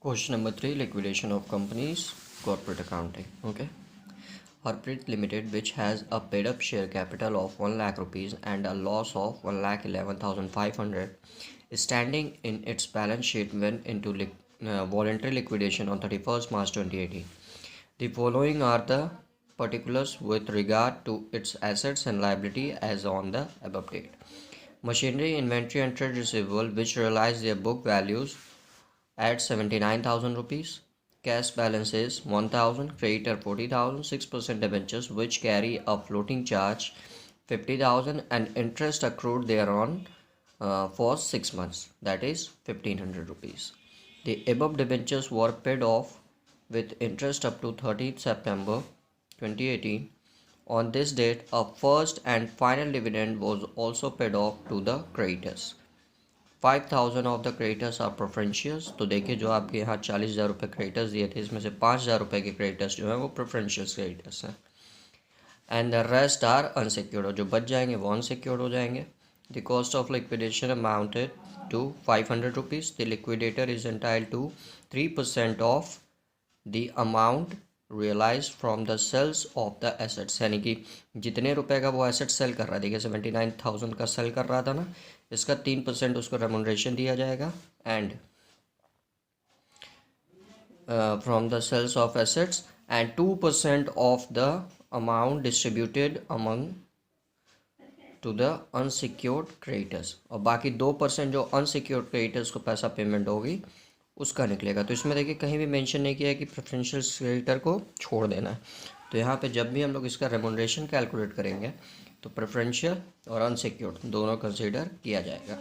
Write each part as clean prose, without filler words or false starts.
Question number 3, liquidation of companies, corporate accounting. Okay. Harpreet Limited, which has a paid up share capital of 1 lakh rupees and a loss of 1,11,500, is standing in its balance sheet went into voluntary liquidation on 31st March 2018. The following are the particulars with regard to its assets and liability as on the above date. Machinery, inventory and trade receivable, which realize their book values at 79,000 rupees. Cash balance is 1,000, creditor 40,000, 6% debentures which carry a floating charge 50,000 and interest accrued thereon for 6 months, that is 1,500 rupees. The above debentures were paid off with interest up to 30th September 2018. On this date, a first and final dividend was also paid off to the creditors. 5,000 of the creditors are preferential. तो देखिए, जो आपके यहाँ 40,000 रुपये creditors दिए थे, इसमें से 5,000 रुपये के क्रेडिटर्स जो हैं वो प्रेफरेंशियस क्रेडिटर्स हैं, and the rest are unsecured. और जो बच जाएंगे वो अनसिक्योर्ड हो जाएंगे। The cost of liquidation amounted to 500 rupees. The liquidator is entitled to 3% of the amount realise from the sales of the assets, यानी कि जितने रुपए का वो एसेट सेल कर रहा है, देखिए 79,000 का सेल कर रहा था ना, इसका 3% उसको रेमुनरेशन दिया जाएगा, and from the sales of assets, and 2% of the amount distributed among to the unsecured creditors. और बाकी 2% जो अनसिक्योर्ड क्रेडिटर्स को पैसा पेमेंट होगी उसका निकलेगा। तो इसमें देखिए कहीं भी मेंशन नहीं किया है कि प्रेफरेंशियल क्रेडिटर को छोड़ देना है। तो यहाँ पे जब भी हम लोग इसका रेमुनरेशन कैलकुलेट करेंगे तो प्रेफरेंशियल और अनसिक्योर्ड दोनों कंसीडर किया जाएगा।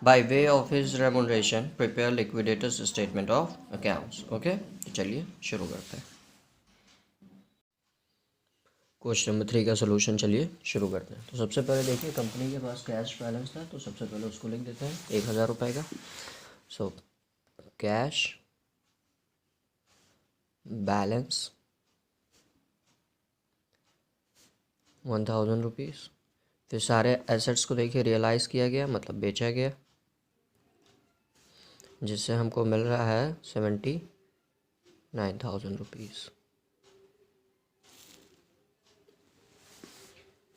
By way of his remuneration prepare liquidators statement of accounts. Okay, तो चलिए शुरू करते हैं। क्वेश्चन नंबर 3 का सोल्यूशन चलिए शुरू करते हैं। तो सबसे पहले देखिए, कंपनी के पास कैश बैलेंस था, तो सबसे पहले उसको लिख देते हैं 1,000 रुपये का। So cash balance 1,000 rupees. फिर सारे एसेट्स को देखिए रियलाइज़ किया गया, मतलब बेचा गया, जिससे हमको मिल रहा है 79,000 rupees.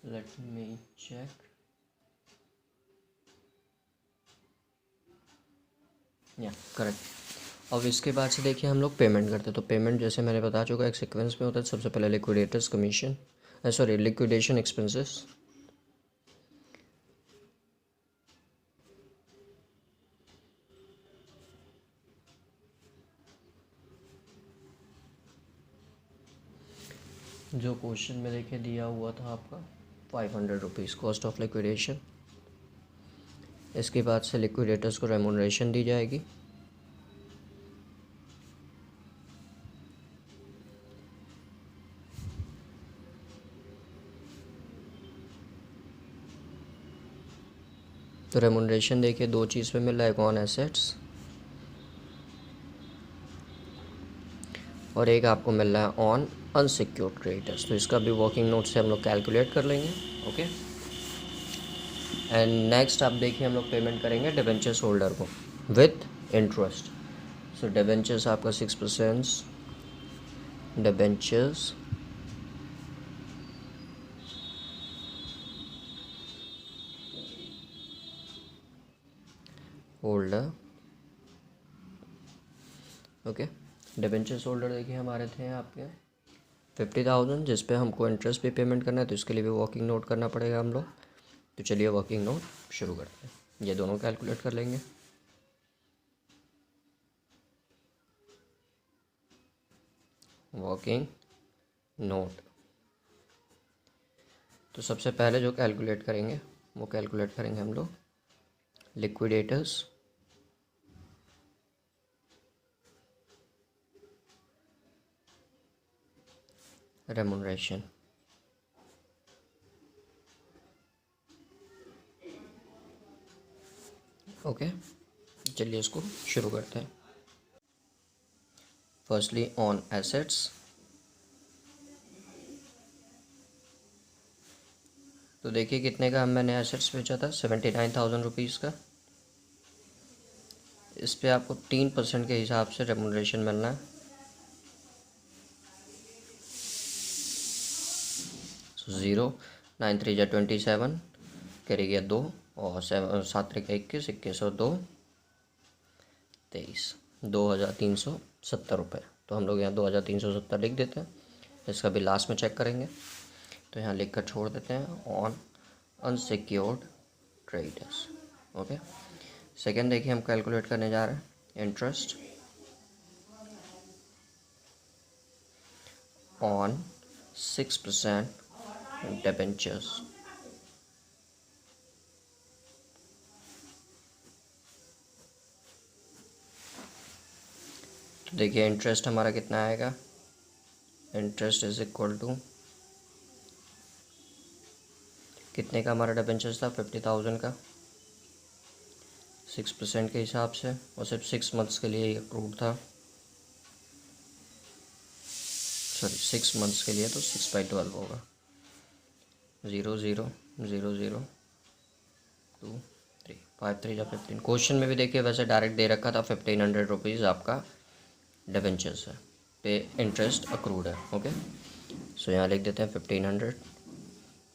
Let me check. Yeah correct. अब इसके बाद से देखिए हम लोग पेमेंट करते हैं। तो पेमेंट जैसे मैंने बता चुका एक सीक्वेंस में होता है। सबसे पहले liquidators commission, sorry liquidation expenses, जो क्वेश्चन में देखिए दिया हुआ था आपका 500 रुपीज़ कॉस्ट ऑफ लिक्विडेशन। इसके बाद से लिक्विडेटर्स को रेमुनरेशन दी जाएगी। तो रेमुनरेशन देखिए दो चीज़ पे मिल रहा है, एक ऑन एसेट्स और एक आपको मिल रहा है ऑन अनसिक्योर्ड क्रेडिटर्स। तो इसका भी वर्किंग नोट से हम लोग कैलकुलेट कर लेंगे। ओके, एंड नेक्स्ट आप देखिए हम लोग पेमेंट करेंगे डिबेंचर्स होल्डर को विथ इंटरेस्ट। सो डिबेंचर्स आपका 6% debentures holder. Okay, debentures holder देखिए हमारे थे आपके 50,000, जिस पे हमको इंटरेस्ट भी पेमेंट करना है, तो इसके लिए भी वर्किंग नोट करना पड़ेगा हम लोग। तो चलिए वर्किंग नोट शुरू करते हैं। ये दोनों कैलकुलेट कर लेंगे। वर्किंग नोट, तो सबसे पहले जो कैलकुलेट करेंगे वो कैलकुलेट करेंगे हम लोग लिक्विडेटर्स रेमुनरेशन। ओके, चलिए इसको शुरू करते हैं। फर्स्टली ऑन एसेट्स, तो देखिए कितने का मैंने एसेट्स बेचा था, 79,000 रुपीज़ का। इस पे आपको 3% के हिसाब से रेमुनरेशन मिलना है। सो 0, 9 3 जा 27, कैरी गया 2 और 7 3 21, 21 और 2 23, 2370 रुपये। तो हम लोग यहाँ 2370 लिख देते हैं, इसका भी लास्ट में चेक करेंगे। तो यहाँ लिख कर छोड़ देते हैं on unsecured creditors. Okay, second देखिए हम कैलकुलेट करने जा रहे हैं इंटरेस्ट ऑन 6% डिबेंचर्स। तो देखिए इंटरेस्ट हमारा कितना आएगा, इंटरेस्ट इज इक्वल टू कितने का हमारा डिबेंचर्स था, 50,000 का, 6% के हिसाब से, और सिर्फ 6 मंथ्स के लिए अप्रूव था, सॉरी 6 मंथ्स के लिए, तो 6/12 होगा। 0 0 0 0 2 3 5 3 जा 15। क्वेश्चन में भी देखिए वैसे डायरेक्ट दे रखा था 1500 रुपीज़ आपका डिबेंचर्स है पे इंटरेस्ट अक्रूड है। ओके, सो यहाँ लिख देते हैं 1500।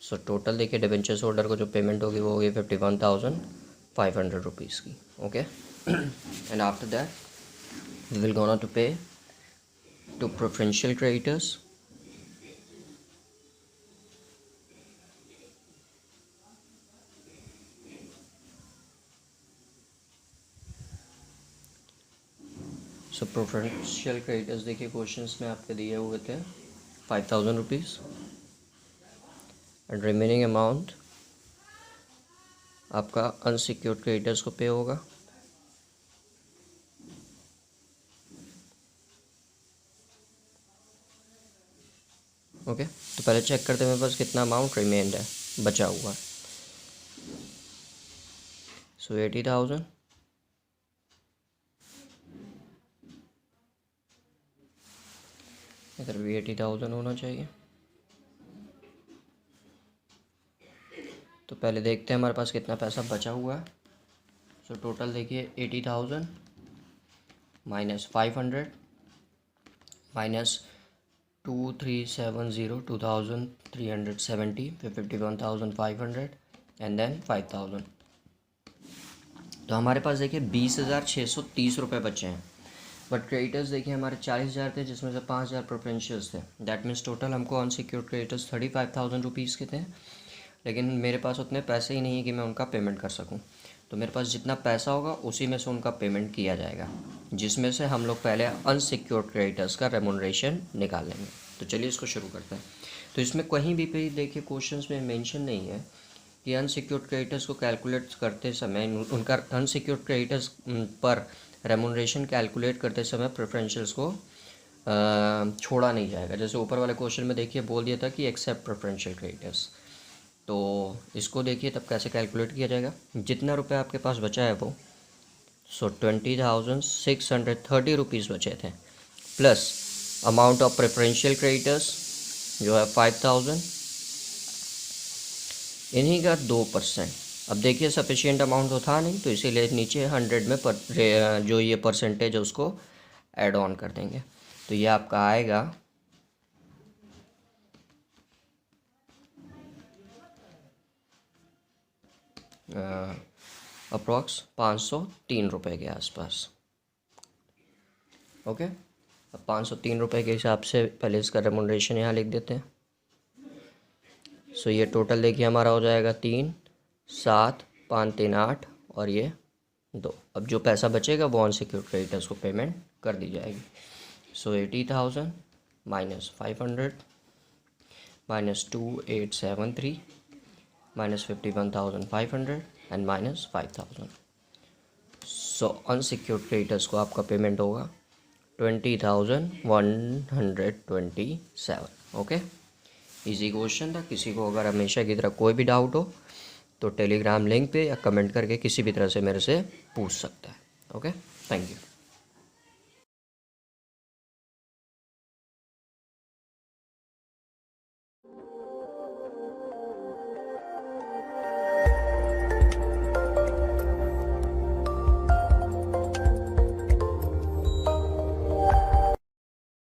सो टोटल देखिए डिबेंचर्स होल्डर को जो पेमेंट होगी वो होगी 51,500 रुपीज़ की। Okay, and after that we will gonna to pay to preferential creditors. So preferential creditors देखिए क्वेश्चंस में आपके दिए हुए थे 5,000 रुपीज़ एंड रिमेनिंग अमाउंट आपका अनसिक्योर्ड क्रेडिटर्स को पे होगा। ओके, तो पहले चेक करते हैं मेरे पास कितना अमाउंट रिमेंड है, बचा हुआ है। सो 80,000 इधर भी 80,000 होना चाहिए। तो पहले देखते हैं हमारे पास कितना पैसा बचा हुआ है। सो टोटल देखिए 80,000 माइनस 500 माइनस 2370 2370 फिर 51,500 एंड देन 5,000। तो हमारे पास देखिए 20,630 रुपये बचे हैं। बट क्रेडिटर्स देखिए हमारे 40,000 थे, जिसमें से 5,000 प्रेफरेंशियल्स थे। दैट मीन्स टोटल हमको अनसिक्योर्ड क्रेडिटर्स 35,000 रुपीज़ के थे। लेकिन मेरे पास उतने पैसे ही नहीं है कि मैं उनका पेमेंट कर सकूं। तो मेरे पास जितना पैसा होगा उसी में से उनका पेमेंट किया जाएगा, जिसमें से हम लोग पहले अनसिक्योर्ड क्रेडिटर्स का रेमुनरेशन निकाल लेंगे। तो चलिए इसको शुरू करते हैं। तो इसमें कहीं भी पे देखिए क्वेश्चंस में मेंशन नहीं है कि अनसिक्योर्ड क्रेडिटर्स को कैलकुलेट करते समय उनका अनसिक्योर्ड क्रेडिटर्स पर रेमुनरेशन कैलकुलेट करते समय प्रेफरेंशियल्स को छोड़ा नहीं जाएगा। जैसे ऊपर वाले क्वेश्चन में देखिए बोल दिया था कि एक्सेप्ट प्रेफरेंशियल क्रेडिटर्स। तो इसको देखिए तब कैसे कैलकुलेट किया जाएगा। जितना रुपये आपके पास बचा है वो 20,630 रुपीज़ बचे थे, plus amount of preferential creditors जो है 5,000, इन्हीं का 2%। अब देखिए सफिशिएंट अमाउंट तो था नहीं, तो इसीलिए नीचे 100 में जो ये परसेंटेज है उसको ऐड ऑन कर देंगे। तो ये आपका आएगा अप्रॉक्स 503 रुपये के आसपास। ओके, अब 503 रुपये के हिसाब से पहले इसका रेमुनरेशन यहाँ लिख देते हैं। सो ये टोटल देखिए हमारा हो जाएगा 3 7 5 3 8 और ये 2। अब जो पैसा बचेगा वो अनसिक्योर्ड क्रेडिटर्स को पेमेंट कर दी जाएगी। सो 80,000 minus 500 minus 2873 minus 51,500 and minus 5,000। So unsecured creditors को आपका पेमेंट होगा 20,127। ओके, इजी क्वेश्चन था। किसी को अगर हमेशा की तरह कोई भी डाउट हो तो टेलीग्राम लिंक पे या कमेंट करके किसी भी तरह से मेरे से पूछ सकता है। Okay, thank you.